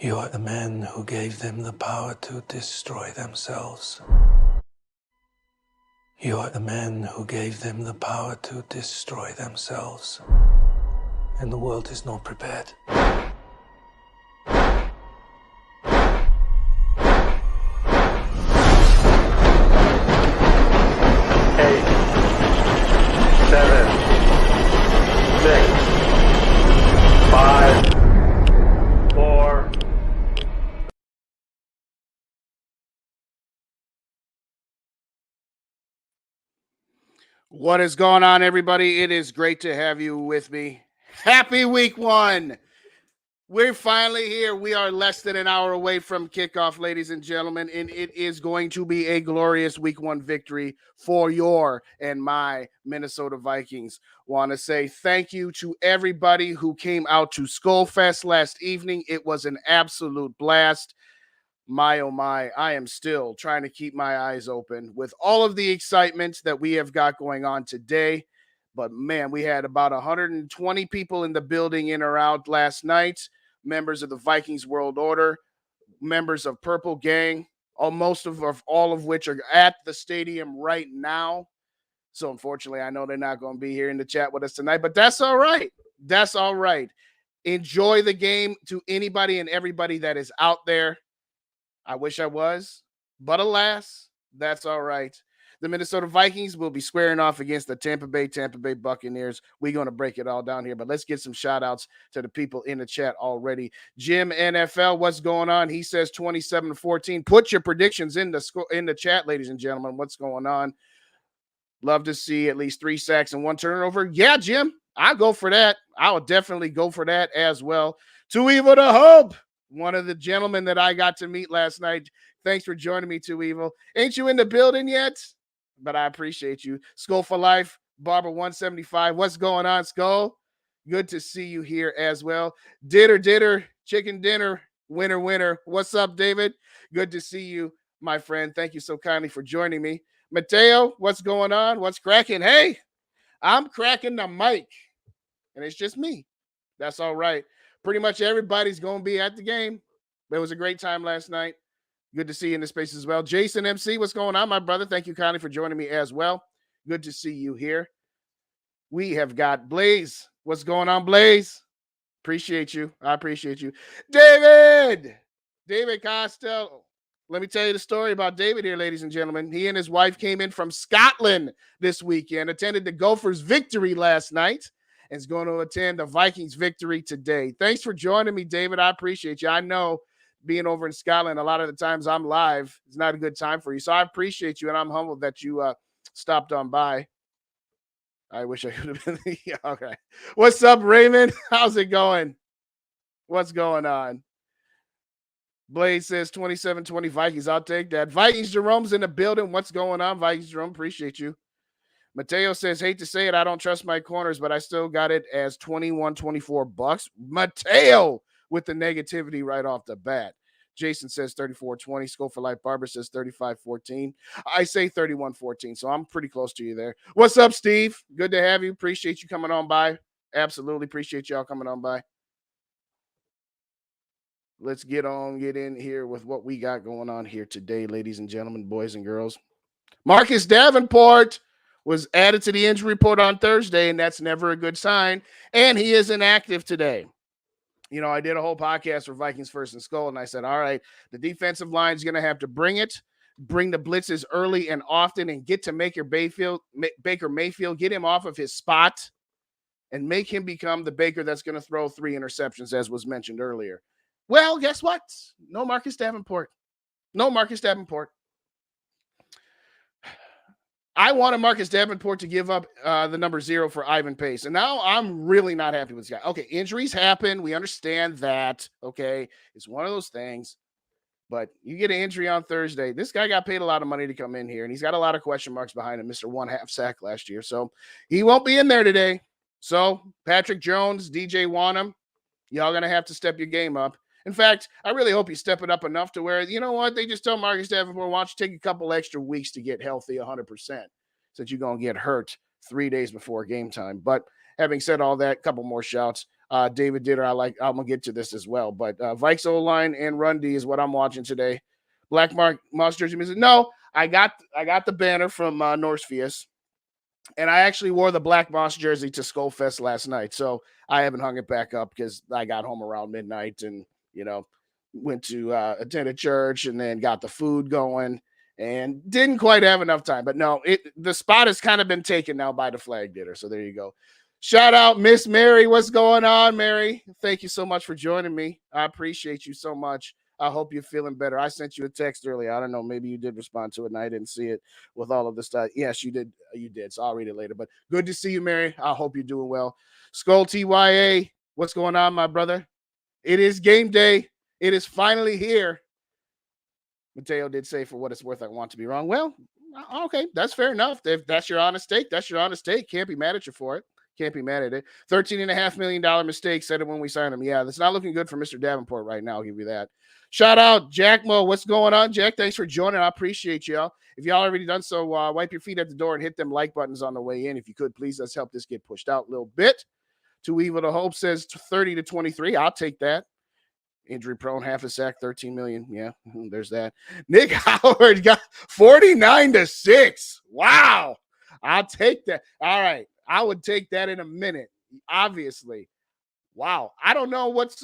You are the man who gave them the power to destroy themselves. You are the man who gave them the power to destroy themselves. And the world is not prepared. 8, 7, 6, 5, 4. What is going on, everybody? It is great to have you with me. Happy week one. We're finally here. We are less than an hour away from kickoff, ladies and gentlemen, and it is going to be a glorious week one victory for your and my Minnesota Vikings. Want to say thank you to everybody who came out to Skullfest last evening. It was an absolute blast. My, oh my, I am still trying to keep my eyes open with all of the excitement that we have got going on today. But man, we had about 120 people in the building in or out last night, members of the Vikings World Order, members of Purple Gang, all of which are at the stadium right now. So unfortunately, I know they're not going to be here in the chat with us tonight, but that's all right. That's all right. Enjoy the game to anybody and everybody that is out there. I wish I was, but alas, that's all right. The Minnesota Vikings will be squaring off against the Tampa Bay Buccaneers. We're going to break it all down here, but let's get some shout outs to the people in the chat already. Jim NFL, what's going on? He says 27-14. Put your predictions in the chat, ladies and gentlemen. What's going on? Love to see at least 3 sacks and 1 turnover. Yeah, Jim, I'll go for that. I will definitely go for that as well. Too evil to hope. One of the gentlemen that I got to meet last night. Thanks for joining me, Too Evil. Ain't you in the building yet? But I appreciate you. Skull for Life, Barber 175. What's going on, Skull? Good to see you here as well. Ditter, chicken dinner, winner. What's up, David? Good to see you, my friend. Thank you so kindly for joining me. Mateo, what's going on? What's cracking? Hey, I'm cracking the mic, and it's just me. That's all right. Pretty much everybody's going to be at the game. It was a great time last night. Good to see you in the space as well. Jason MC, what's going on, my brother? Thank you kindly for joining me as well. Good to see you here. We have got Blaze. What's going on, Blaze? Appreciate you. I appreciate you. David Costello. Let me tell you the story about David here, ladies and gentlemen. He and his wife came in from Scotland this weekend, attended the Gophers' victory last night, and is going to attend the Vikings victory today. Thanks for joining me, David. I appreciate you. I know being over in Scotland, a lot of the times I'm live. It's not a good time for you. So I appreciate you, and I'm humbled that you stopped on by. I wish I could have been. Yeah, okay. What's up, Raymond? How's it going? What's going on? Blaze says 27-20 Vikings. I'll take that. Vikings Jerome's in the building. What's going on, Vikings Jerome? Appreciate you. Mateo says, hate to say it, I don't trust my corners, but I still got it as 21-24 Bucks. Mateo with the negativity right off the bat. Jason says 34-20. Skull for Life Barber says 35-14. I say 31-14, so I'm pretty close to you there. What's up, Steve? Good to have you. Appreciate you coming on by. Absolutely appreciate y'all coming on by. Let's get in here with what we got going on here today, ladies and gentlemen, boys and girls. Marcus Davenport was added to the injury report on Thursday, and that's never a good sign. And he is inactive today. You know, I did a whole podcast for Vikings First and Skull, and I said, all right, the defensive line is going to have to bring the blitzes early and often, and get to Baker Mayfield, get him off of his spot, and make him become the Baker that's going to throw 3 interceptions, as was mentioned earlier. Well, guess what? No Marcus Davenport. I wanted Marcus Davenport to give up the number 0 for Ivan Pace. And now I'm really not happy with this guy. Okay, injuries happen. We understand that. Okay, it's one of those things. But you get an injury on Thursday. This guy got paid a lot of money to come in here, and he's got a lot of question marks behind him, Mr. 1/2 sack last year. So he won't be in there today. So Patrick Jones, DJ Wanham, y'all going to have to step your game up. In fact, I really hope you step it up enough to where, you know what, they just tell Marcus Davenport, why don't you take a couple extra weeks to get healthy 100%, since you're going to get hurt 3 days before game time. But having said all that, a couple more shouts. David Ditter, I'm gonna get to this as well. But Vikes O-line and run D is what I'm watching today. Black Moss jersey music. No, I got the banner from Norsefius, and I actually wore the Black Moss jersey to Skullfest last night. So I haven't hung it back up because I got home around midnight and went to attend a church and then got the food going and didn't quite have enough time. But no, the spot has kind of been taken now by the flag ditter. So there you go. Shout out Miss Mary. What's going on, Mary? Thank you so much for joining me. I appreciate you so much. I hope you're feeling better. I sent you a text earlier. I don't know. Maybe you did respond to it and I didn't see it with all of the stuff. Yes, you did. You did. So I'll read it later. But good to see you, Mary. I hope you're doing well. Skull TYA. What's going on, my brother? It is game day. It is finally here. Mateo did say, for what it's worth, I want to be wrong. Well, okay. That's fair enough. If that's your honest take, that's your honest take. Can't be mad at you for it. Can't be mad at it. $13.5 million mistake. Said it when we signed him. Yeah, that's not looking good for Mr. Davenport right now. I'll give you that. Shout out Jack Mo. What's going on, Jack? Thanks for joining. I appreciate y'all. If y'all already done so, wipe your feet at the door and hit them like buttons on the way in. If you could, please, let's help this get pushed out a little bit. Too Evil to Hope says 30 to 23. I'll take that. Injury prone, half a sack, 13 million. Yeah, there's that. Nick Howard got 49 to 6. Wow. I'll take that. All right. I would take that in a minute. Obviously. Wow. I don't know what's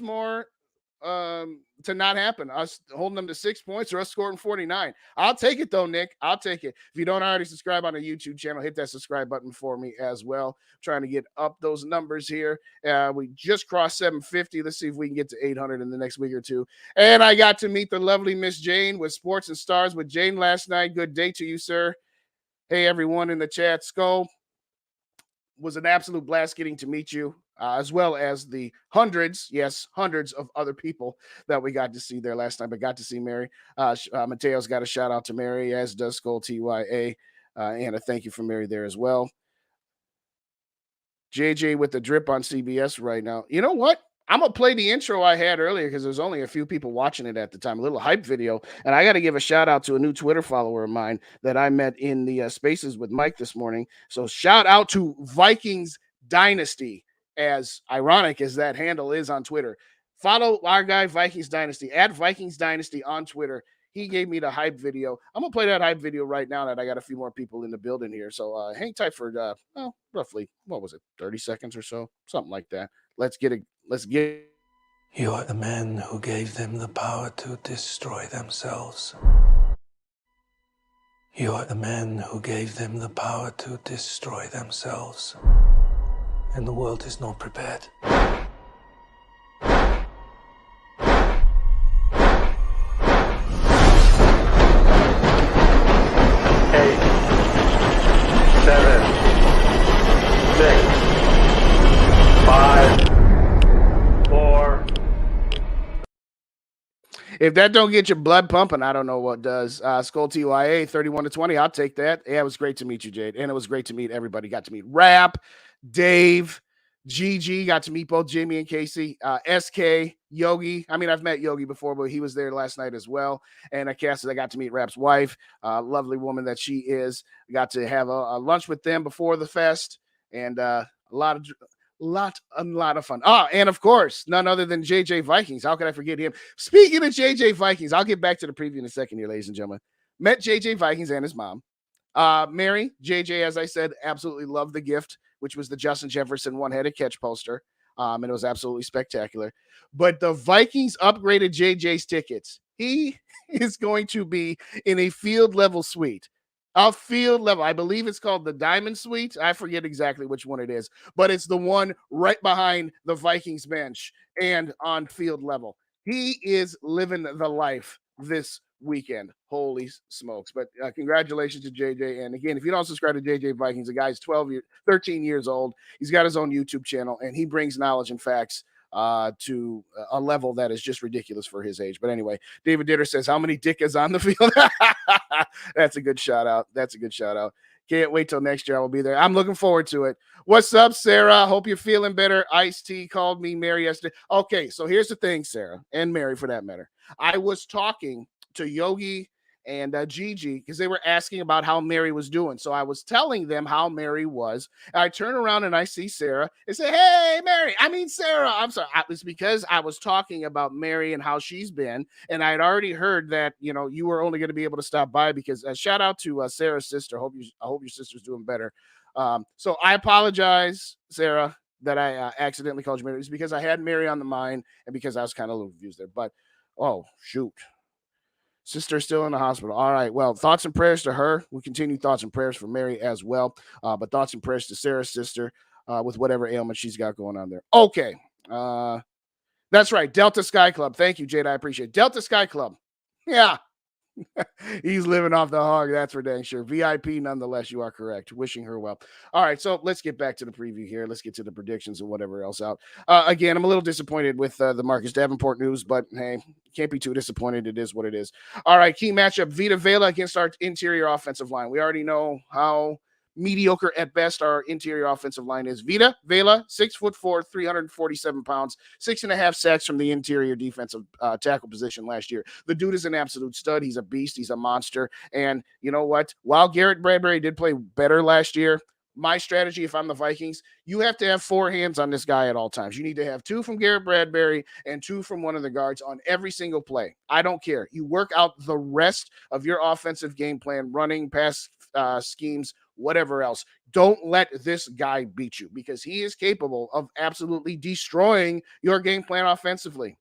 more to not happen. Us holding them to 6 points or us scoring 49. I'll take it though, Nick. I'll take it. If you don't already subscribe on the YouTube channel, hit that subscribe button for me as well. Trying to get up those numbers here. We just crossed 750. Let's see if we can get to 800 in the next week or two. And I got to meet the lovely Miss Jane with Sports and Stars with Jane last night. Good day to you, sir. Hey, everyone in the chat. Skull, was an absolute blast getting to meet you, as well as the hundreds of other people that we got to see there last night. But got to see Mary. Mateo's got a shout out to Mary, as does Skull TYA. And a thank you for Mary there as well. JJ with the drip on CBS right now. You know what? I'm going to play the intro I had earlier because there's only a few people watching it at the time, a little hype video. And I got to give a shout out to a new Twitter follower of mine that I met in the spaces with Mike this morning. So shout out to Vikings Dynasty, as ironic as that handle is on Twitter. Follow our guy Vikings Dynasty, at Vikings Dynasty on Twitter. He gave me the hype video. I'm going to play that hype video right now that I got a few more people in the building here. So hang tight for roughly, 30 seconds or so, something like that. Let's get it. You are the men who gave them the power to destroy themselves. You are the men who gave them the power to destroy themselves. And the world is not prepared. 5, 4. If that don't get your blood pumping, I don't know what does. Skull TYA 31 to 20. I'll take that. Yeah, it was great to meet you, Jade. And it was great to meet everybody. Got to meet Rap, Dave, GG. Got to meet both Jamie and Casey. SK, Yogi. I mean, I've met Yogi before, but he was there last night as well. And I got to meet Rap's wife, lovely woman that she is. Got to have a lunch with them before the fest. And a lot of fun. And of course, none other than JJ Vikings. How could I forget him? Speaking of JJ Vikings, I'll get back to the preview in a second here, ladies and gentlemen. Met JJ Vikings and his mom. Mary, JJ, as I said, absolutely loved the gift, which was the Justin Jefferson one-headed catch poster. And it was absolutely spectacular. But the Vikings upgraded JJ's tickets. He is going to be in a field level suite. A field level. I believe it's called the Diamond Suite. I forget exactly which one it is, but it's the one right behind the Vikings bench and on field level. He is living the life this weekend. Holy smokes. But congratulations to JJ. And again, if you don't subscribe to JJ Vikings, the guy's 13 years old. He's got his own YouTube channel, and he brings knowledge and facts to a level that is just ridiculous for his age. But anyway, David Ditter says, how many dick is on the field? That's a good shout out. Can't wait till next year. I will be there. I'm looking forward to it. What's up, Sarah? Hope you're feeling better. Ice-T called me Mary yesterday. Okay, so here's the thing, Sarah, and Mary for that matter. I was talking to Yogi and Gigi, because they were asking about how Mary was doing. So I was telling them how Mary was. And I turn around and I see Sarah and say, "Hey, Mary." I mean, Sarah. I'm sorry. It's because I was talking about Mary and how she's been. And I had already heard that, you were only going to be able to stop by because shout out to Sarah's sister. I hope your sister's doing better. So I apologize, Sarah, that I accidentally called you Mary. It's because I had Mary on the mind and because I was kind of a little confused there. But, oh, shoot. Sister still in the hospital. All right. Well, thoughts and prayers to her. We continue thoughts and prayers for Mary as well. But thoughts and prayers to Sarah's sister with whatever ailment she's got going on there. Okay. That's right. Delta Sky Club. Thank you, Jade. I appreciate it. Delta Sky Club. Yeah. He's living off the hog. That's for dang sure. VIP nonetheless. You are correct. Wishing her well. All right. So let's get back to the preview here. Let's get to the predictions and whatever else out. Again, I'm a little disappointed with the Marcus Davenport news, but hey, can't be too disappointed. It is what it is. All right. Key matchup: Vita Vela against our interior offensive line. We already know how mediocre at best our interior offensive line is. Vita Vela, 6'4", 347 pounds, 6.5 sacks from the interior defensive tackle position last year. The dude is an absolute stud. He's a beast. He's a monster. And you know what? While Garrett Bradbury did play better last year, my strategy, if I'm the Vikings, you have to have 4 hands on this guy at all times. You need to have 2 from Garrett Bradbury and 2 from one of the guards on every single play. I don't care. You work out the rest of your offensive game plan, running, pass schemes, whatever else. Don't let this guy beat you because he is capable of absolutely destroying your game plan offensively.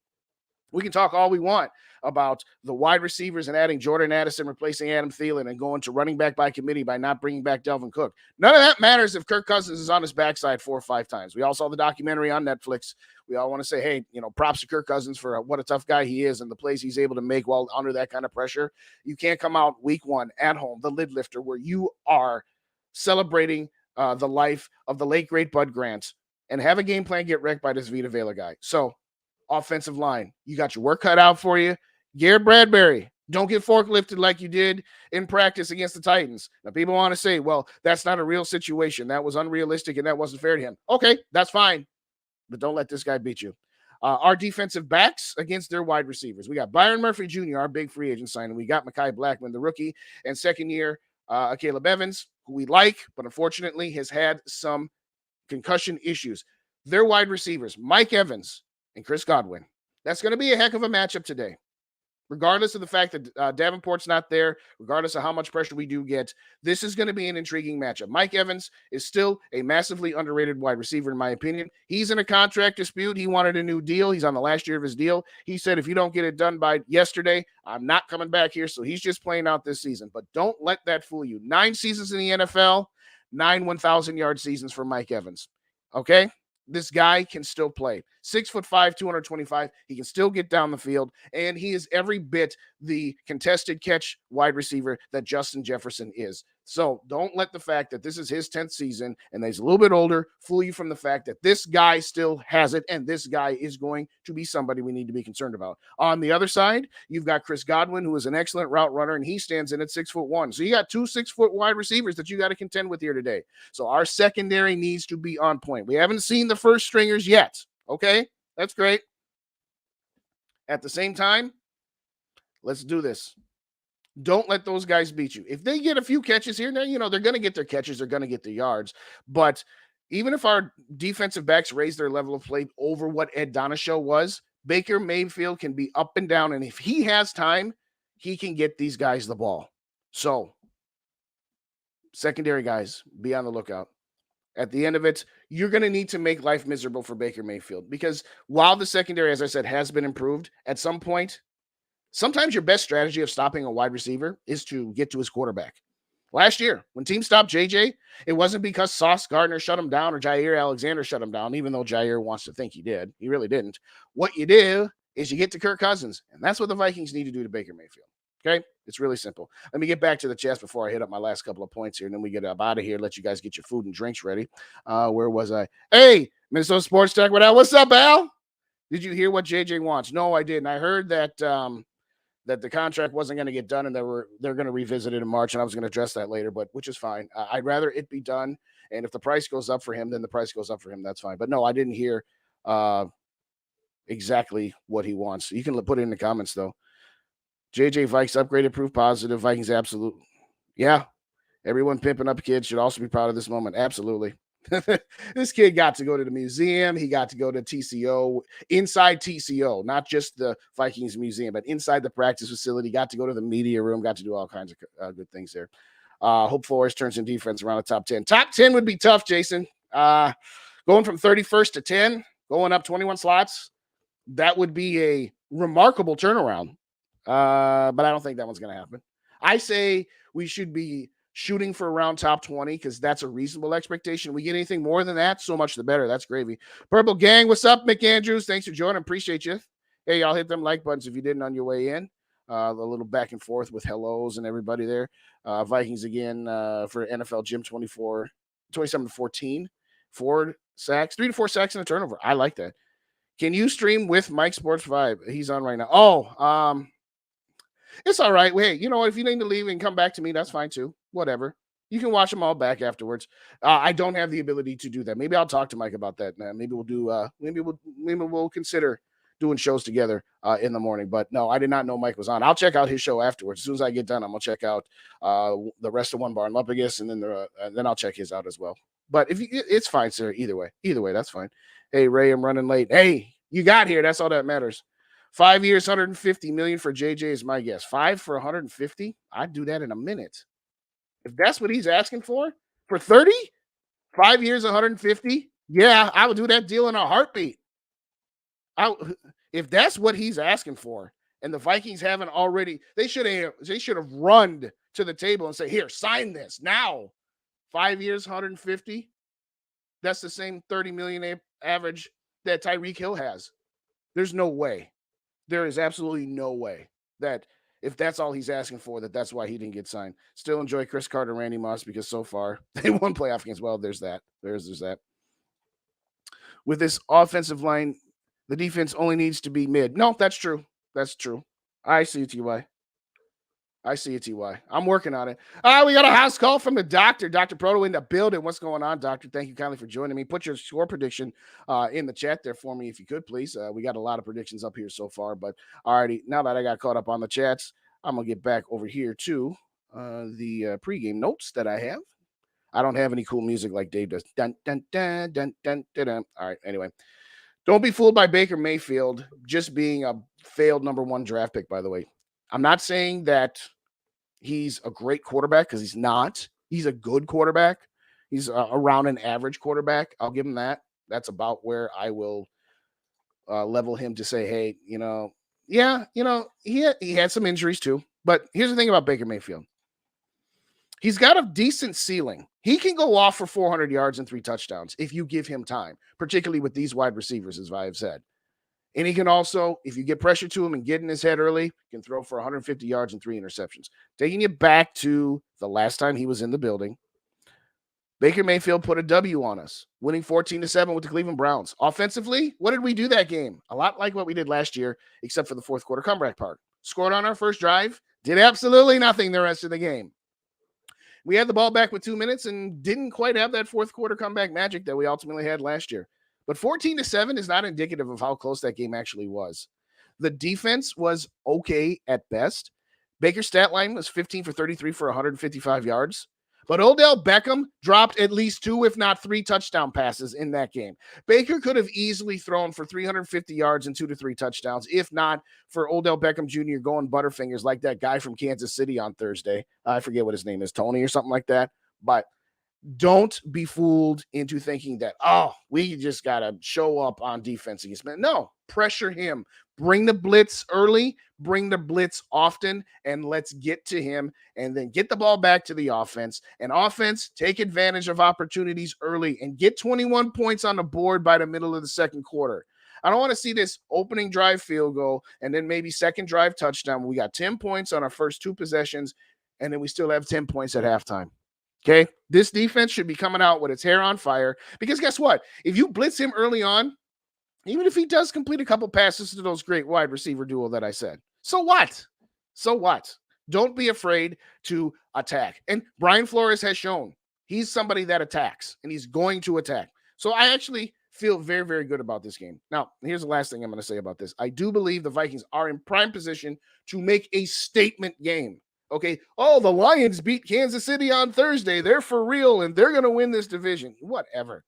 We can talk all we want about the wide receivers and adding Jordan Addison, replacing Adam Thielen, and going to running back by committee by not bringing back Delvin Cook. None of that matters if Kirk Cousins is on his backside 4 or 5 times. We all saw the documentary on Netflix. We all want to say, hey, props to Kirk Cousins for what a tough guy he is and the plays he's able to make while under that kind of pressure. You can't come out week 1 at home, the lid lifter, where you are celebrating the life of the late, great Bud Grant and have a game plan get wrecked by this Vita Vela guy. So, offensive line, you got your work cut out for you. Garrett Bradbury, don't get forklifted like you did in practice against the Titans. Now, people want to say, well, that's not a real situation. That was unrealistic and that wasn't fair to him. Okay, that's fine. But don't let this guy beat you. Our defensive backs against their wide receivers. We got Byron Murphy Jr., our big free agent signing. We got Mekhi Blackman, the rookie, and second-year Caleb Evans, who we like, but unfortunately has had some concussion issues. Their wide receivers, Mike Evans and Chris Godwin. That's going to be a heck of a matchup today. Regardless of the fact that Davenport's not there, regardless of how much pressure we do get, this is going to be an intriguing matchup. Mike Evans is still a massively underrated wide receiver, in my opinion. He's in a contract dispute. He wanted a new deal. He's on the last year of his deal. He said, if you don't get it done by yesterday, I'm not coming back here. So he's just playing out this season. But don't let that fool you. 9 seasons in the NFL, 9 1,000-yard seasons for Mike Evans. Okay? This guy can still play. 6'5", 225. He can still get down the field, and he is every bit the contested catch wide receiver that Justin Jefferson is. So don't let the fact that this is his 10th season and he's a little bit older fool you from the fact that this guy still has it, and this guy is going to be somebody we need to be concerned about. On the other side, you've got Chris Godwin, who is an excellent route runner, and he stands in at 6'1". So you got 2 6-foot wide receivers that you got to contend with here today. So our secondary needs to be on point. We haven't seen the first stringers yet. Okay, that's great. At the same time, let's do this. Don't let those guys beat you. If they get a few catches here and there, they're going to get their catches. They're going to get the yards. But even if our defensive backs raise their level of play over what Ed Donishow was, Baker Mayfield can be up and down. And if he has time, he can get these guys the ball. So, secondary guys, be on the lookout. At the end of it, you're going to need to make life miserable for Baker Mayfield because while the secondary, as I said, has been improved, at some point, sometimes your best strategy of stopping a wide receiver is to get to his quarterback. Last year, when teams stopped JJ, it wasn't because Sauce Gardner shut him down or Jair Alexander shut him down, even though Jair wants to think he did. He really didn't. What you do is you get to Kirk Cousins, and that's what the Vikings need to do to Baker Mayfield. Okay? It's really simple. Let me get back to the chest before I hit up my last couple of points here, and then we get up out of here, let you guys get your food and drinks ready. Where was I? Hey, Minnesota Sports Tech. What's up, Al? Did you hear what JJ wants? No, I didn't. I heard that that the contract wasn't going to get done and they're going to revisit it in March, and I was going to address that later, but which is fine. I'd rather it be done, and if the price goes up for him, then the price goes up for him. That's fine. But no, I didn't hear exactly what he wants. You can put it in the comments, though. JJ Vikes upgraded, proof positive. Vikings absolute. Yeah. Everyone pimping up kids should also be proud of this moment. Absolutely. This kid got to go to the museum. He got to go to TCO, inside TCO, not just the Vikings museum, but inside the practice facility. Got to go to the media room. Got to do all kinds of good things there. Hope Flores turns in defense around the top 10. Top 10 would be tough, Jason. Going from 31st to 10, going up 21 slots, that would be a remarkable turnaround. But I don't think that one's going to happen. I say we should be shooting for around top 20 because that's a reasonable expectation. We get anything more than that, so much the better. That's gravy. Purple Gang, what's up, Mick Andrews? Thanks for joining. Appreciate you. Hey, y'all hit them like buttons if you didn't on your way in. A little back and forth with hellos and everybody there. Vikings again for NFL Gym 27-14. 4 sacks, 3 to 4 sacks and a turnover. I like that. Can you stream with Mike Sports Vibe? He's on right now. Oh, it's all right. Hey, you know what? If you need to leave and come back to me, that's fine too. Whatever. You can watch them all back afterwards. I don't have the ability to do that. Maybe I'll talk to Mike about that. Maybe we'll do. Maybe we'll consider doing shows together in the morning. But no, I did not know Mike was on. I'll check out his show afterwards. As soon as I get done, I'm gonna check out the rest of One Bar and Lupagus, and then I'll check his out as well. But it's fine, sir. Either way, that's fine. Hey, Ray, I'm running late. Hey, you got here. That's all that matters. 5 years, 150 million for JJ is my guess. 5 for 150. I'd do that in a minute. If that's what he's asking for 30, 5 years, 150. Yeah, I would do that deal in a heartbeat. If that's what he's asking for, and the Vikings haven't already, they should have run to the table and say, "Here, sign this now." 5 years, 150. That's the same 30 million average that Tyreek Hill has. There's no way. There is absolutely no way that if that's all he's asking for, that's why he didn't get signed. Still enjoy Chris Carter, Randy Moss, because so far they won playoff games. Well, there's that. There's that. With this offensive line, the defense only needs to be mid. No, that's true. That's true. I see it, TY. I'm working on it. We got a house call from the doctor. Dr. Proto in the building. What's going on, doctor? Thank you kindly for joining me. Put your score prediction in the chat there for me if you could, please. We got a lot of predictions up here so far, but alrighty. Now that I got caught up on the chats, I'm going to get back over here to the pregame notes that I have. I don't have any cool music like Dave does. Dun, dun, dun, dun, dun, dun, dun. All right, anyway. Don't be fooled by Baker Mayfield just being a failed number 1 draft pick, by the way. I'm not saying that he's a great quarterback because he's not. He's a good quarterback. He's around an average quarterback. I'll give him that. That's about where I will level him to say, hey, he had some injuries too. But here's the thing about Baker Mayfield. He's got a decent ceiling. He can go off for 400 yards and 3 touchdowns if you give him time, particularly with these wide receivers, as I have said. And he can also, if you get pressure to him and get in his head early, can throw for 150 yards and 3 interceptions. Taking you back to the last time he was in the building, Baker Mayfield put a W on us, winning 14-7 with the Cleveland Browns. Offensively, what did we do that game? A lot like what we did last year, except for the fourth quarter comeback part. Scored on our first drive, did absolutely nothing the rest of the game. We had the ball back with 2 minutes and didn't quite have that fourth quarter comeback magic that we ultimately had last year. But 14-7 is not indicative of how close that game actually was. The defense was okay at best. Baker's stat line was 15 for 33 for 155 yards. But Odell Beckham dropped at least 2, if not 3 touchdown passes in that game. Baker could have easily thrown for 350 yards and 2 to 3 touchdowns, if not for Odell Beckham Jr. going butterfingers like that guy from Kansas City on Thursday. I forget what his name is, Tony or something like that. But don't be fooled into thinking that, we just got to show up on defense against men. No, pressure him. Bring the blitz early, bring the blitz often, and let's get to him and then get the ball back to the offense. And offense, take advantage of opportunities early and get 21 points on the board by the middle of the second quarter. I don't want to see this opening drive field goal and then maybe second drive touchdown. We got 10 points on our first 2 possessions, and then we still have 10 points at halftime. Okay, this defense should be coming out with its hair on fire because guess what? If you blitz him early on, even if he does complete a couple passes to those great wide receiver duo that I said, so what? So what? Don't be afraid to attack. And Brian Flores has shown he's somebody that attacks and he's going to attack. So I actually feel very, very good about this game. Now, here's the last thing I'm going to say about this. I do believe the Vikings are in prime position to make a statement game. Okay. Oh, the Lions beat Kansas City on Thursday. They're for real and they're going to win this division. Whatever.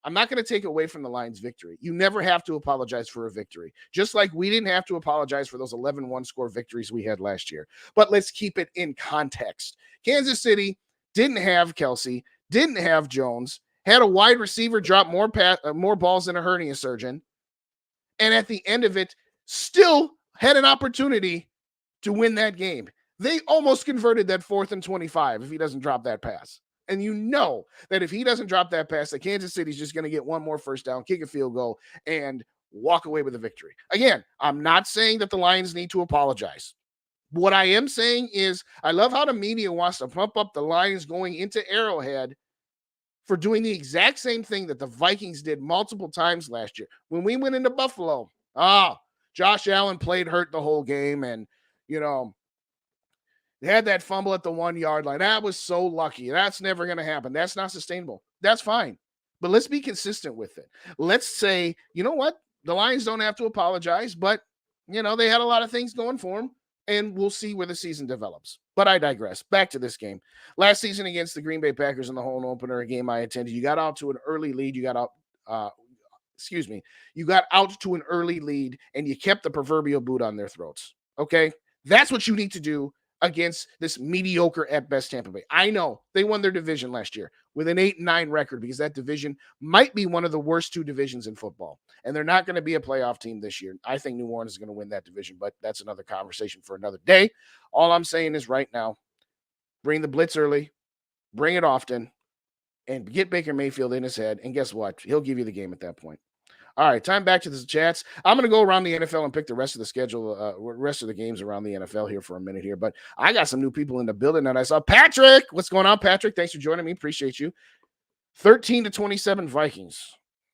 I'm not going to take away from the Lions' victory. You never have to apologize for a victory, just like we didn't have to apologize for those 11-1 score victories we had last year. But let's keep it in context. Kansas City didn't have Kelsey, didn't have Jones, had a wide receiver drop more balls than a hernia surgeon, and at the end of it, still had an opportunity to win that game. They almost converted that 4th and 25 if he doesn't drop that pass. And you know that if he doesn't drop that pass, that Kansas City's just going to get one more first down, kick a field goal, and walk away with a victory. Again, I'm not saying that the Lions need to apologize. What I am saying is I love how the media wants to pump up the Lions going into Arrowhead for doing the exact same thing that the Vikings did multiple times last year. When we went into Buffalo, Josh Allen played hurt the whole game, and, they had that fumble at the 1-yard line. That was so lucky. That's never going to happen. That's not sustainable. That's fine. But let's be consistent with it. Let's say, you know what? The Lions don't have to apologize, but, they had a lot of things going for them, and we'll see where the season develops. But I digress. Back to this game. Last season against the Green Bay Packers in the home opener, a game I attended, you got out to an early lead. You got out to an early lead, and you kept the proverbial boot on their throats. Okay? That's what you need to do against this mediocre at best Tampa Bay. I know they won their division last year with an 8-9 record because that division might be one of the worst 2 divisions in football. And they're not going to be a playoff team this year. I think New Orleans is going to win that division, but that's another conversation for another day. All I'm saying is right now, bring the blitz early, bring it often, and get Baker Mayfield in his head. And guess what? He'll give you the game at that point. All right, time back to the chats. I'm going to go around the NFL and pick the rest of the schedule, rest of the games around the NFL here for a minute here. But I got some new people in the building that I saw. Patrick, what's going on, Patrick? Thanks for joining me. Appreciate you. 13-27 Vikings.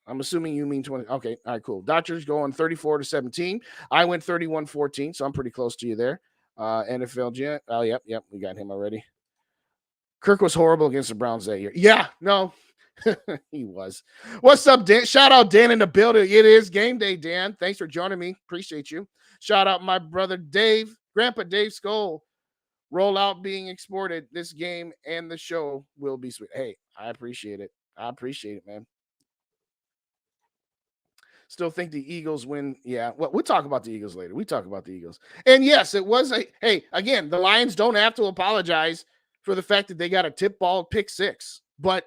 I'm assuming you mean 20. Okay, all right, cool. Doctors going 34-17. I went 31-14, so I'm pretty close to you there. NFL Jet. Oh, yep, we got him already. Kirk was horrible against the Browns that year. Yeah, no. He was. What's up, Dan? Shout out Dan in the building. It is game day, Dan. Thanks for joining me. Appreciate you. Shout out my brother Dave, Grandpa Dave Skoll. Rollout being exported. This game and the show will be sweet. Hey, I appreciate it. Man. Still think the Eagles win. Yeah, well, we'll talk about the Eagles later. And yes, it was again, the Lions don't have to apologize for the fact that they got a tip ball pick 6. But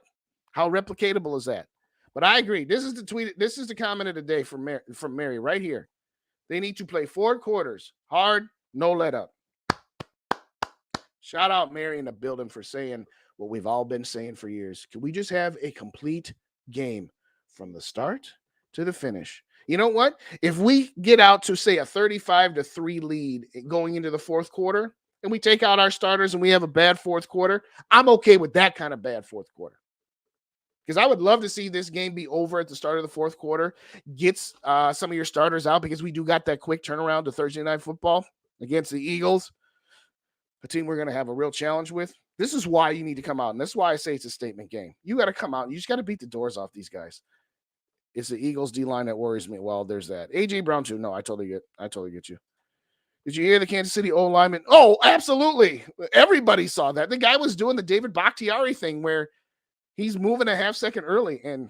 how replicatable is that? But I agree. This is the tweet. This is the comment of the day from Mary right here. They need to play 4 quarters, hard, no let up. Shout out Mary in the building for saying what we've all been saying for years. Can we just have a complete game from the start to the finish? You know what? If we get out to, say, a 35-3 lead going into the 4th quarter, and we take out our starters and we have a bad 4th quarter, I'm okay with that kind of bad 4th quarter. Because I would love to see this game be over at the start of the 4th quarter. Get some of your starters out because we do got that quick turnaround to Thursday Night Football against the Eagles, a team we're going to have a real challenge with. This is why you need to come out, and that's why I say it's a statement game. You got to come out. You just got to beat the doors off these guys. It's the Eagles D-line that worries me. Well, there's that. A.J. Brown, too. No, I totally get you. Did you hear the Kansas City O-lineman? Oh, absolutely. Everybody saw that. The guy was doing the David Bakhtiari thing where he's moving a half second early, and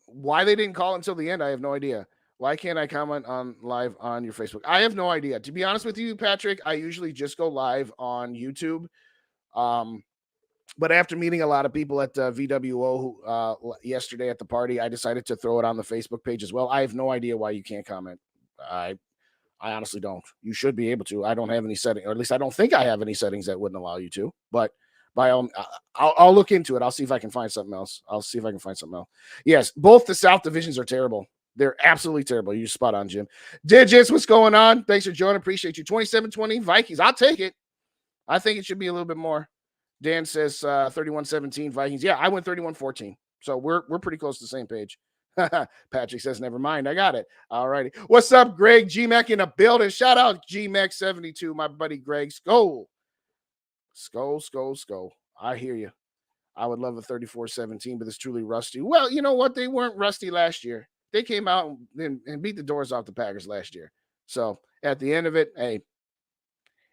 why they didn't call until the end, I have no idea. Why can't I comment on live on your Facebook? I have no idea. To be honest with you, Patrick, I usually just go live on YouTube. But after meeting a lot of people at VWO yesterday at the party, I decided to throw it on the Facebook page as well. I have no idea why you can't comment. I honestly don't. You should be able to. I don't have any settings, or at least I don't think I have any settings that wouldn't allow you to. But I'll look into it. I'll see if I can find something else. Yes, both the South divisions are terrible. They're absolutely terrible. You're spot on, Jim. Digits, what's going on? Thanks for joining. Appreciate you. 27-20 Vikings. I'll take it. I think it should be a little bit more. Dan says 31-17 Vikings. Yeah, I went 31-14. So we're pretty close to the same page. Patrick says, never mind. I got it. All righty. What's up, Greg? G-Mac in the building. Shout out G-Mac72, my buddy Greg. Skull. I hear you. I would love a 34-17, but it's truly rusty. Well, you know what? They weren't rusty last year. They came out and beat the doors off the Packers last year. So at the end of it, hey,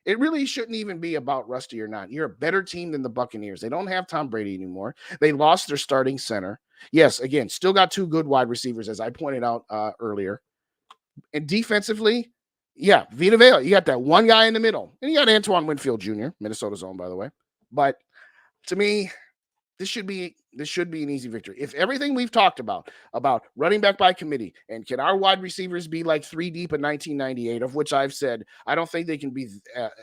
it really shouldn't even be about rusty or not. You're a better team than the Buccaneers. They don't have Tom Brady anymore. They lost their starting center. Yes, again, still got 2 good wide receivers, as I pointed out earlier. And defensively, yeah, Vita Vea. You got that one guy in the middle. And you got Antoine Winfield Jr., Minnesota's own, by the way. But to me, this should be an easy victory. If everything we've talked about running back by committee, and can our wide receivers be like 3 deep in 1998, of which I've said I don't think they can be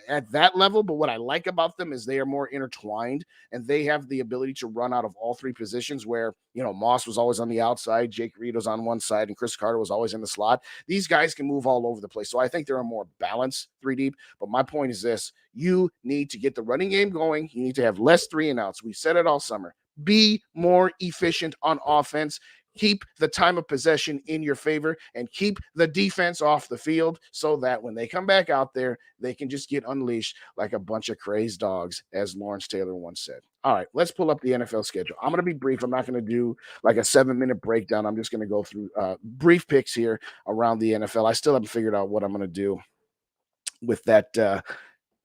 at that level, but what I like about them is they are more intertwined and they have the ability to run out of all 3 positions where, Moss was always on the outside, Jake Reed was on one side, and Chris Carter was always in the slot. These guys can move all over the place. So I think they're a more balanced 3 deep, but my point is this: you need to get the running game going. You need to have less 3 and outs. We said it all summer. Be more efficient on offense. Keep the time of possession in your favor and keep the defense off the field so that when they come back out there, they can just get unleashed like a bunch of crazed dogs, as Lawrence Taylor once said. All right, let's pull up the NFL schedule. I'm going to be brief. I'm not going to do like a 7-minute breakdown. I'm just going to go through brief picks here around the NFL. I still haven't figured out what I'm going to do with that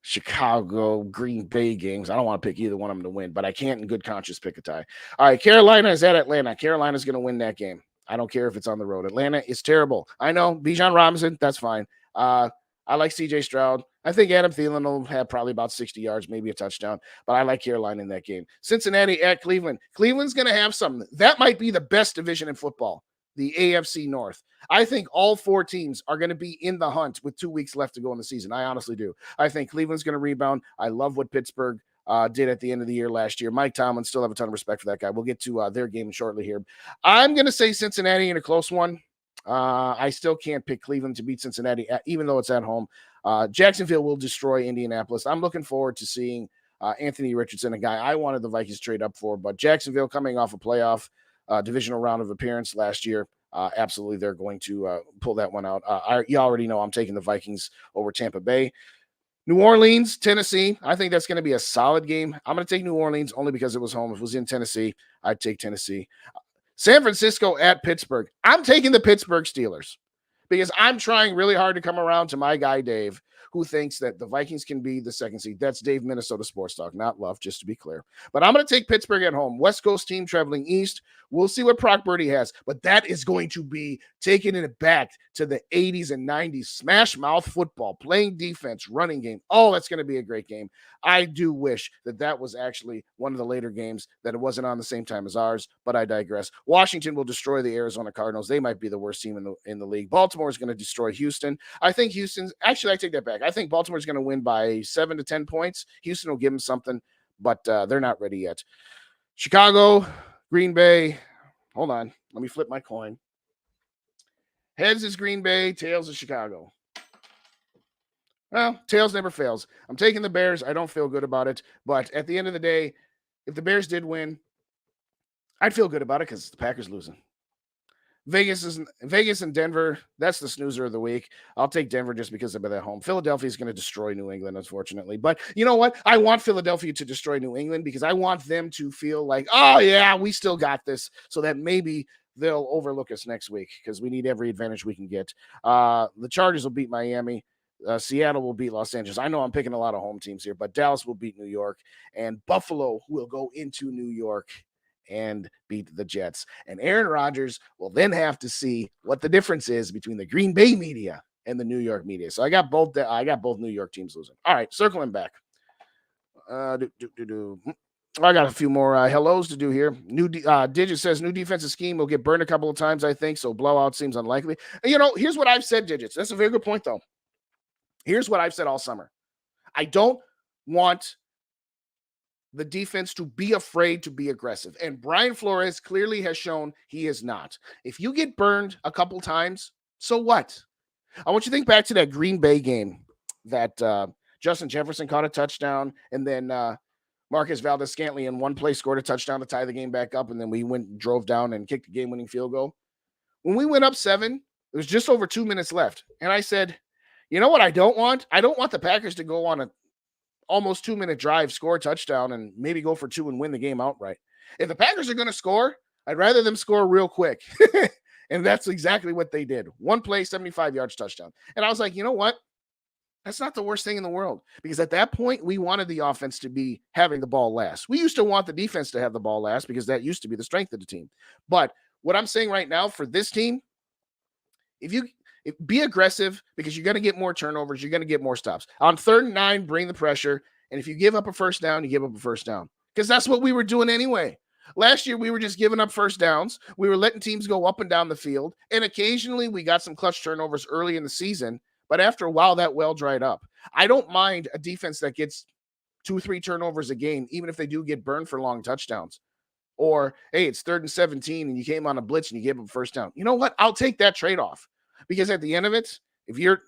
Chicago, Green Bay games. I don't want to pick either one of them to win, but I can't in good conscience pick a tie. All right, Carolina is at Atlanta. Carolina's going to win that game. I don't care if it's on the road. Atlanta is terrible. I know. Bijan Robinson, that's fine. I like CJ Stroud. I think Adam Thielen will have probably about 60 yards, maybe a touchdown, but I like Carolina in that game. Cincinnati at Cleveland. Cleveland's going to have something. That might be the best division in football, the AFC North. I think all 4 teams are going to be in the hunt with 2 weeks left to go in the season. I honestly do. I think Cleveland's going to rebound. I love what Pittsburgh did at the end of the year last year. Mike Tomlin, still have a ton of respect for that guy. We'll get to their game shortly here. I'm going to say Cincinnati in a close one. I still can't pick Cleveland to beat Cincinnati, even though it's at home. Jacksonville will destroy Indianapolis. I'm looking forward to seeing Anthony Richardson, a guy I wanted the Vikings trade up for, but Jacksonville coming off a playoff divisional round of appearance last year. Absolutely, they're going to pull that one out. You already know I'm taking the Vikings over Tampa Bay. New Orleans, Tennessee. I think that's going to be a solid game. I'm going to take New Orleans only because it was home. If it was in Tennessee, I'd take Tennessee. San Francisco at Pittsburgh. I'm taking the Pittsburgh Steelers because I'm trying really hard to come around to my guy, Dave, who thinks that the Vikings can be the 2nd seed. That's Dave, Minnesota Sports Talk, not Love, just to be clear. But I'm going to take Pittsburgh at home. West Coast team traveling east. We'll see what Brock Purdy has, but that is going to be taking it back to the 80s and 90s. Smash mouth football, playing defense, running game. Oh, that's going to be a great game. I do wish that was actually one of the later games, that it wasn't on the same time as ours, but I digress. Washington will destroy the Arizona Cardinals. They might be the worst team in the league. Baltimore is going to destroy Houston. I think I take that back. I think Baltimore is going to win by 7 to 10 points. Houston will give them something, but they're not ready yet. Chicago, Green Bay. Hold on. Let me flip my coin. Heads is Green Bay. Tails is Chicago. Well, tails never fails. I'm taking the Bears. I don't feel good about it. But at the end of the day, if the Bears did win, I'd feel good about it because the Packers losing. Vegas and Denver. That's the snoozer of the week. I'll take Denver just because they're at home. Philadelphia is going to destroy New England, unfortunately. But you know what? I want Philadelphia to destroy New England because I want them to feel like, oh, yeah, we still got this, so that maybe they'll overlook us next week because we need every advantage we can get. The Chargers will beat Miami. Seattle will beat Los Angeles. I know I'm picking a lot of home teams here, but Dallas will beat New York, and Buffalo will go into New York and beat the Jets. And Aaron Rodgers will then have to see what the difference is between the Green Bay media and the New York media. So I got both New York teams losing. All right, circling back. I got a few more hellos to do here. Digit says new defensive scheme will get burned a couple of times, I think, so blowout seems unlikely. Here's what I've said, Digits. That's a very good point, though. Here's what I've said all summer. I don't want the defense to be afraid to be aggressive. And Brian Flores clearly has shown he is not. If you get burned a couple times, so what? I want you to think back to that Green Bay game that Justin Jefferson caught a touchdown, and then Marcus Valdez-Scantling in one play scored a touchdown to tie the game back up, and then we drove down and kicked the game-winning field goal. When we went up 7, it was just over 2 minutes left. And I said, you know what I don't want? I don't want the Packers to go on almost 2-minute drive, score a touchdown, and maybe go for 2 and win the game outright. If the Packers are going to score, I'd rather them score real quick. And that's exactly what they did. One play, 75 yards, touchdown. And I was like, you know what? That's not the worst thing in the world, because at that point, we wanted the offense to be having the ball last. We used to want the defense to have the ball last because that used to be the strength of the team. But what I'm saying right now for this team, be aggressive, because you're going to get more turnovers. You're going to get more stops. On 3rd and 9, bring the pressure. And if you give up a first down, you give up a first down, because that's what we were doing anyway. Last year, we were just giving up first downs. We were letting teams go up and down the field. And occasionally we got some clutch turnovers early in the season. But after a while, that well dried up. I don't mind a defense that gets 2-3 turnovers a game, even if they do get burned for long touchdowns. Or, hey, it's 3rd and 17 and you came on a blitz and you gave up a first down. You know what? I'll take that trade-off, because at the end of it, if your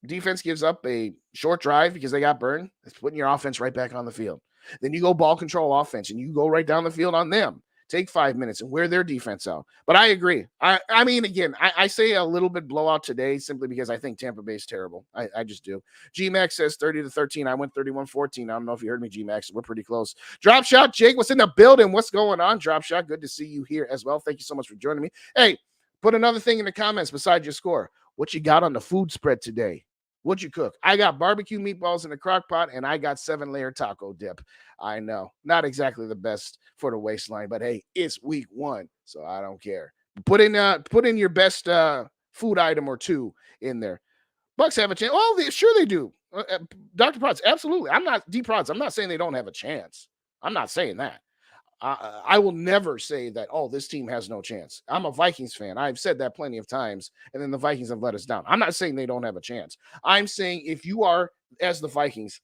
defense gives up a short drive because they got burned, it's putting your offense right back on the field. Then you go ball control offense and you go right down the field on them. Take 5 minutes and wear their defense out. But I agree. I mean, again, I say a little bit blowout today simply because I think Tampa Bay is terrible. I just do. G-Max says 30-13. I went 31-14. I don't know if you heard me, G-Max. We're pretty close. Drop Shot, Jake, what's in the building? What's going on, Drop Shot? Good to see you here as well. Thank you so much for joining me. Hey, put another thing in the comments besides your score. What you got on the food spread today? What'd you cook? I got barbecue meatballs in a crock pot, and I got 7-layer taco dip. I know, not exactly the best for the waistline, but hey, it's week 1, so I don't care. Put in your best food item or two in there. Bucks have a chance. Oh, sure they do. Dr. Prods, absolutely. I'm not D-Prods. I'm not saying they don't have a chance. I'm not saying that. I will never say that, oh, this team has no chance. I'm a Vikings fan. I've said that plenty of times, and then the Vikings have let us down. I'm not saying they don't have a chance. I'm saying if you are, as the Vikings,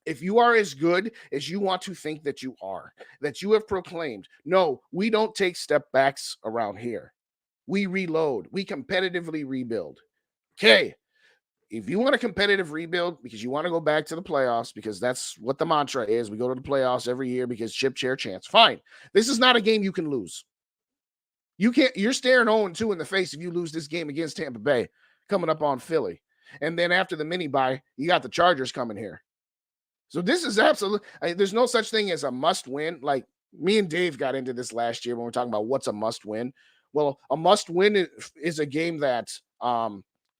if you are as good as you want to think that you are, that you have proclaimed, no, we don't take step backs around here. We reload. We competitively rebuild. Okay. If you want a competitive rebuild because you want to go back to the playoffs, because that's what the mantra is, we go to the playoffs every year because chip, chair, chance. Fine. This is not a game you can lose. You're staring 0-2 in the face if you lose this game against Tampa Bay coming up on Philly. And then after the mini bye, you got the Chargers coming here. So this is absolutely, there's no such thing as a must win. Like me and Dave got into this last year when we're talking about what's a must win. Well, a must win is a game that,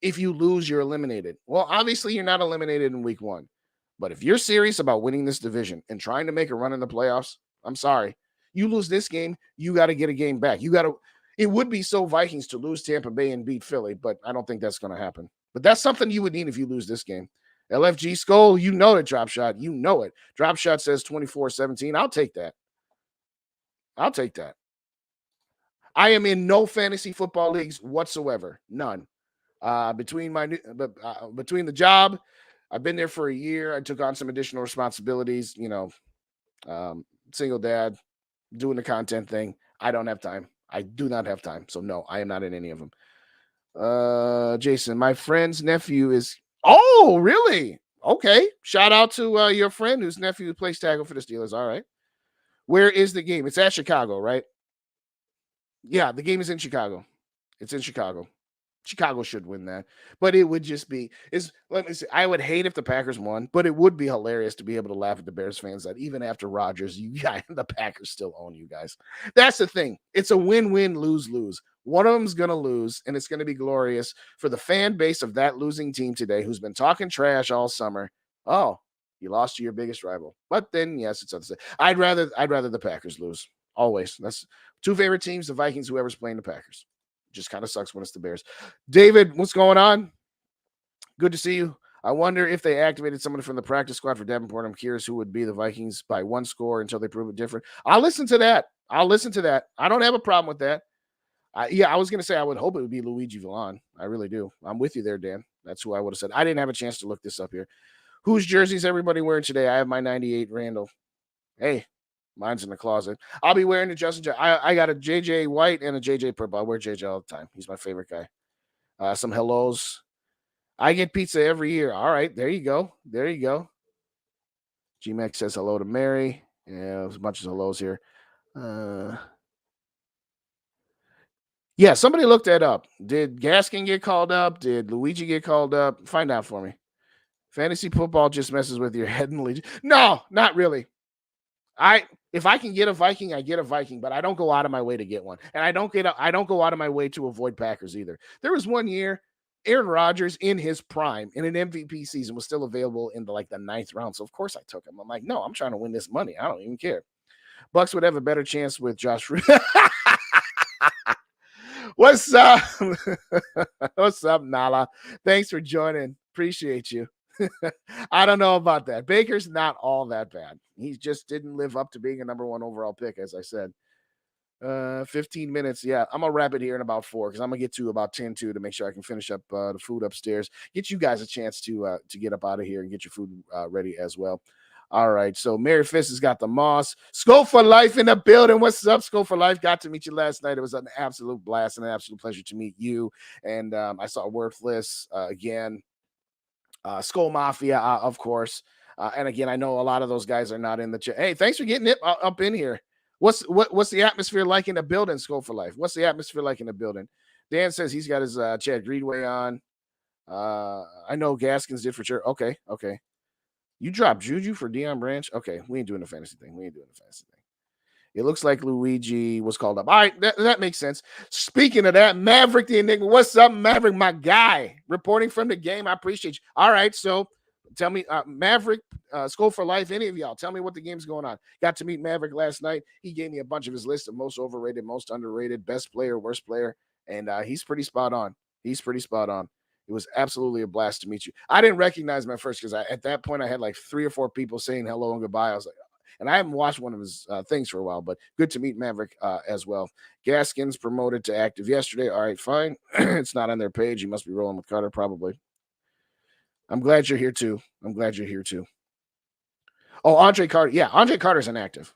if you lose, you're eliminated. Well, obviously you're not eliminated in week 1, but if you're serious about winning this division and trying to make a run in the playoffs, I'm sorry, you lose this game, you got to get a game back. It would be so Vikings to lose Tampa Bay and beat Philly, but I don't think that's going to happen. But that's something you would need if you lose this game. LFG Skull, you know it, Drop Shot. You know it. Drop Shot says 24-17. I'll take that. I am in no fantasy football leagues whatsoever. None. Between the job, I've been there for a year. I took on some additional responsibilities, single dad, doing the content thing. I don't have time. I do not have time. So no, I am not in any of them. Jason, my friend's nephew is, oh, really? Okay. Shout out to your friend whose nephew plays tackle for the Steelers. All right. Where is the game? It's at Chicago, right? Yeah, the game is in Chicago. It's in Chicago. Chicago should win that, but it would just be let me see. I would hate if the Packers won, but it would be hilarious to be able to laugh at the Bears fans that even after Rodgers, the Packers still own you guys. That's the thing. It's a win-win, lose-lose. One of them's going to lose, and it's going to be glorious for the fan base of that losing team today who's been talking trash all summer. Oh, you lost to your biggest rival. But then, yes, it's other. I'd rather the Packers lose. Always. That's two favorite teams, the Vikings, whoever's playing the Packers. Just kind of sucks when it's the Bears. David, what's going on? Good to see you. I wonder if they activated someone from the practice squad for Davenport. I'm curious who would be the Vikings by one score until they prove it different. I'll listen to that. I don't have a problem with that. I was going to say I would hope it would be Luigi Villon. I really do. I'm with you there, Dan. That's who I would have said. I didn't have a chance to look this up here. Whose jerseys everybody wearing today? I have my 98 Randall. Hey. Mine's in the closet. I'll be wearing a Justin. I got a JJ White and a JJ Purple. I wear JJ all the time. He's my favorite guy. Some hellos. I get pizza every year. All right. There you go. G-Max says hello to Mary. Yeah, there's a bunch of hellos here. Yeah, somebody looked that up. Did Gaskin get called up? Did Luigi get called up? Find out for me. Fantasy football just messes with your head and legion. No, not really. If I can get a Viking, I get a Viking, but I don't go out of my way to get one. And I don't go out of my way to avoid Packers either. There was one year Aaron Rodgers in his prime in an MVP season was still available in the 9th round. So of course I took him. I'm like, no, I'm trying to win this money. I don't even care. Bucks would have a better chance with Josh. What's up? What's up, Nala? Thanks for joining. Appreciate you. I don't know about that. Baker's not all that bad. He just didn't live up to being a number 1 overall pick, as I said. 15 minutes. Yeah, I'm gonna wrap it here in about 4 because I'm gonna get to about 10 to make sure I can finish up the food upstairs. Get you guys a chance to get up out of here and get your food ready as well. All right, so Mary Fist has got the moss. Skull for Life in the building. What's up, Skull for Life? Got to meet you last night. It was an absolute blast and an absolute pleasure to meet you. And I saw Worthless again. Skull Mafia, of course. And again, I know a lot of those guys are not in the chat. Hey, thanks for getting it up in here. What's the atmosphere like in the building, Skull for Life? What's the atmosphere like in the building? Dan says he's got his Chad Greenway on. I know Gaskins did for sure. Okay. You dropped Juju for Deion Branch? Okay, we ain't doing the fantasy thing. It looks like Luigi was called up. All right, that makes sense. Speaking of that, Maverick the Enigma. What's up, Maverick, my guy? Reporting from the game. I appreciate you. All right, so tell me, Maverick, Skull for Life, any of y'all, tell me what the game's going on. Got to meet Maverick last night. He gave me a bunch of his list of most overrated, most underrated, best player, worst player, and he's pretty spot on. It was absolutely a blast to meet you. I didn't recognize him at first because at that point I had 3 or 4 people saying hello and goodbye. I was like, and I haven't watched one of his things for a while, but good to meet Maverick as well. Gaskins promoted to active yesterday. All right, fine. It's not on their page. You must be rolling with Carter, probably. I'm glad you're here too. Oh, Andre Carter. Yeah, Andre Carter's inactive.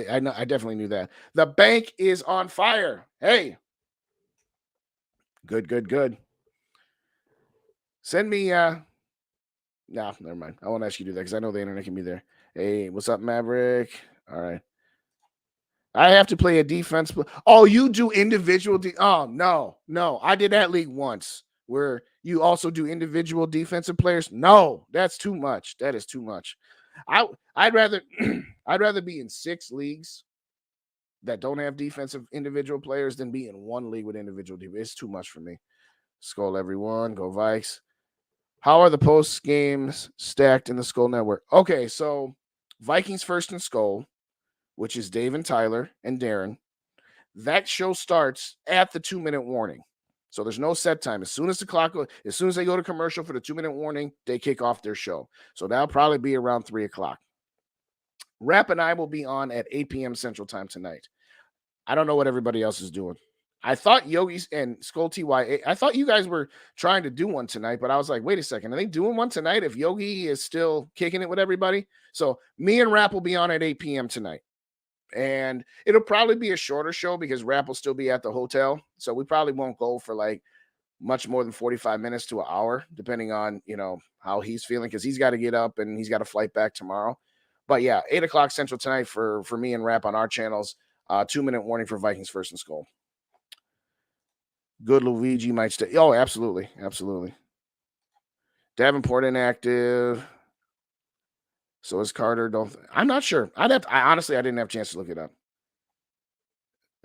I know. I definitely knew that. The bank is on fire. Hey. Good. Send me no, never mind. I won't ask you to do that because I know the internet can be there. Hey, what's up, Maverick? All right. I have to play a defense. Oh, you do individual. Oh, no. I did that league once where you also do individual defensive players. No, that's too much. That is too much. I'd rather be in 6 leagues that don't have defensive individual players than be in 1 league with individual defense. It's too much for me. Skull, everyone. Go Vikes. How are the post games stacked in the Skull Network? Okay, so Vikings First and Skull, which is Dave and Tyler and Darren. That show starts at the 2-minute warning. So there's no set time. As soon as they go to commercial for the 2-minute warning, they kick off their show. So that'll probably be around 3:00. Rap and I will be on at 8 p.m. Central Time tonight. I don't know what everybody else is doing. I thought Yogi's and Skull TYA, I thought you guys were trying to do one tonight, but I was like, wait a second, are they doing one tonight if Yogi is still kicking it with everybody? So me and Rap will be on at 8 p.m. tonight. And it'll probably be a shorter show because Rap will still be at the hotel. So we probably won't go for much more than 45 minutes to an hour, depending on, how he's feeling, because he's got to get up and he's got a flight back tomorrow. But yeah, 8:00 Central tonight for me and Rap on our channels. 2-minute warning for Vikings First and Skull. Good Luigi might stay. Oh, absolutely. Davenport inactive. So is Carter. I'm not sure. Honestly, I didn't have a chance to look it up.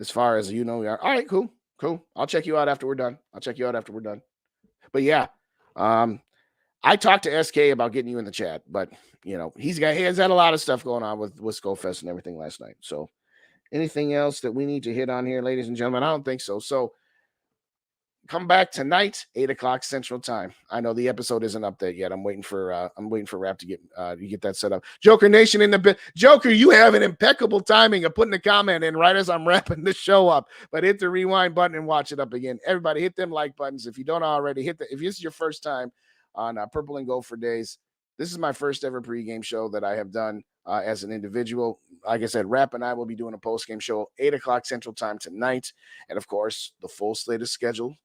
As far as we are. All right, cool. I'll check you out after we're done. But yeah, I talked to SK about getting you in the chat, but he has had a lot of stuff going on with Skullfest and everything last night. So anything else that we need to hit on here, ladies and gentlemen? I don't think so. So come back tonight, 8:00 Central Time. I know the episode isn't up there yet. I'm waiting for Rap to get that set up. Joker Nation in the bit. Joker, you have an impeccable timing of putting a comment in right as I'm wrapping the show up. But hit the rewind button and watch it up again. Everybody, hit them like buttons. If you don't already, if this is your first time on Purple and Gold for Days, this is my first ever pregame show that I have done as an individual. Like I said, Rap and I will be doing a postgame show 8:00 Central Time tonight, and of course, the full slate is scheduled.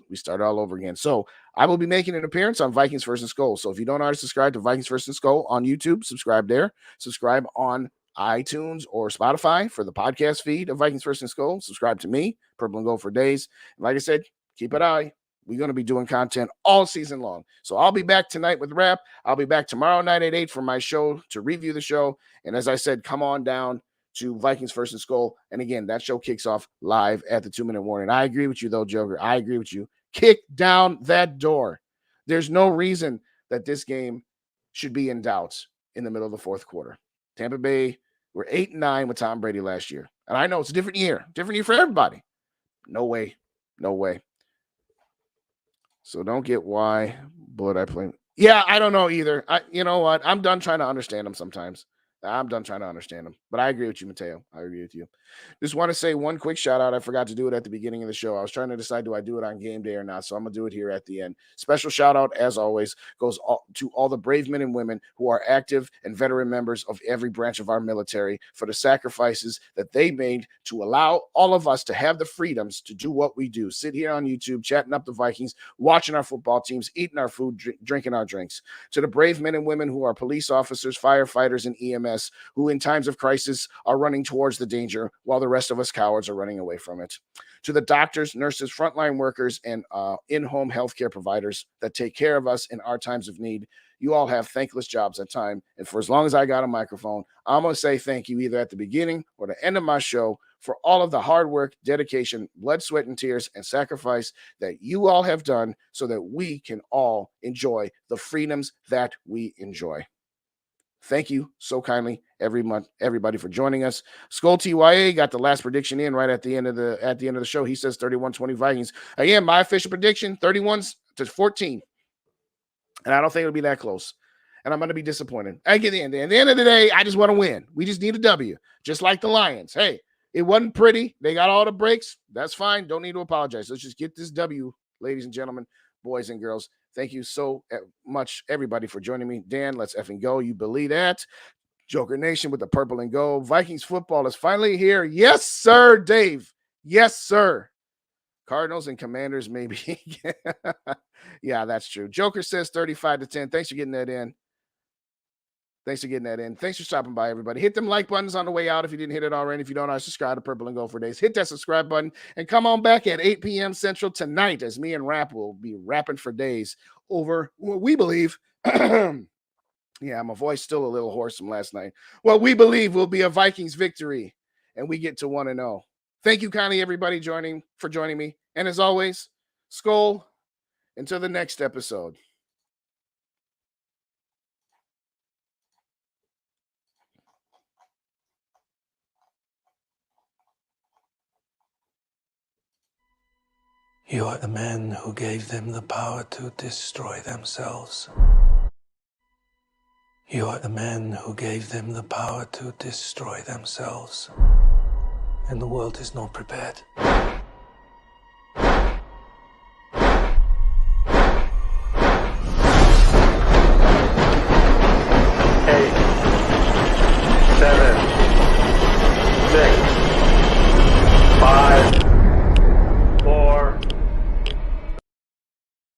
We start all over again. So I will be making an appearance on Vikings First and Skull. So if you don't already subscribe to Vikings First and Skull on YouTube, subscribe there. Subscribe on iTunes or Spotify for the podcast feed of Vikings First and Skull. Subscribe to me, Purple and Gold for Days. And like I said, keep an eye We're going to be doing content all season long. So I'll be back tonight with Rap. I'll be back tomorrow night at 8 for my show to review the show. And as I said, come on down to Vikings First and Skull. And again, that show kicks off live at the 2-minute warning. I agree with you, though, Joker. I agree with you. Kick down that door. There's no reason that this game should be in doubt in the middle of the fourth quarter. Tampa Bay were 8-9 with Tom Brady last year. And I know it's a different year for everybody. No way. No way. So don't get why Bullet I play. Yeah, I don't know either. You know what? I'm done trying to understand them sometimes. I'm done trying to understand them. But I agree with you, Mateo. I agree with you. Just want to say one quick shout out. I forgot to do it at the beginning of the show. I was trying to decide, do I do it on game day or not? So I'm going to do it here at the end. Special shout out, as always, goes to all the brave men and women who are active and veteran members of every branch of our military for the sacrifices that they made to allow all of us to have the freedoms to do what we do. Sit here on YouTube, chatting up the Vikings, watching our football teams, eating our food, drinking our drinks. To the brave men and women who are police officers, firefighters, and EMS, who in times of crisis are running towards the danger while the rest of us cowards are running away from it. To the doctors, nurses, frontline workers, and in-home healthcare providers that take care of us in our times of need. You all have thankless jobs at time. And for as long as I got a microphone, I'm going to say thank you either at the beginning or the end of my show for all of the hard work, dedication, blood, sweat, and tears, and sacrifice that you all have done so that we can all enjoy the freedoms that we enjoy. Thank you so kindly, everybody, for joining us. Skull TYA got the last prediction in right at the end of the show. He says 31-20 Vikings. Again, my official prediction, 31-14. And I don't think it'll be that close. And I'm going to be disappointed. At the end of the day, I just want to win. We just need a W, just like the Lions. Hey, it wasn't pretty. They got all the breaks. That's fine. Don't need to apologize. Let's just get this W, ladies and gentlemen, boys and girls. Thank you so much, everybody, for joining me. Dan, let's effing go. You believe that? Joker Nation with the purple and gold. Vikings football is finally here. Yes, sir, Dave. Yes, sir. Cardinals and Commanders, maybe. Yeah, that's true. Joker says 35-10. Thanks for getting that in. Thanks for stopping by, everybody. Hit them like buttons on the way out if you didn't hit it already. If you don't know, subscribe to Purple and Gold for days. Hit that subscribe button and come on back at 8 p.m. Central tonight as me and Rap will be rapping for days over what we believe. Yeah, my voice still a little hoarse from last night. What we believe will be a Vikings victory, and we get to 1-0. Thank you kindly, everybody, for joining me. And as always, Skull, until the next episode. You are the men who gave them the power to destroy themselves. You are the men who gave them the power to destroy themselves. And the world is not prepared.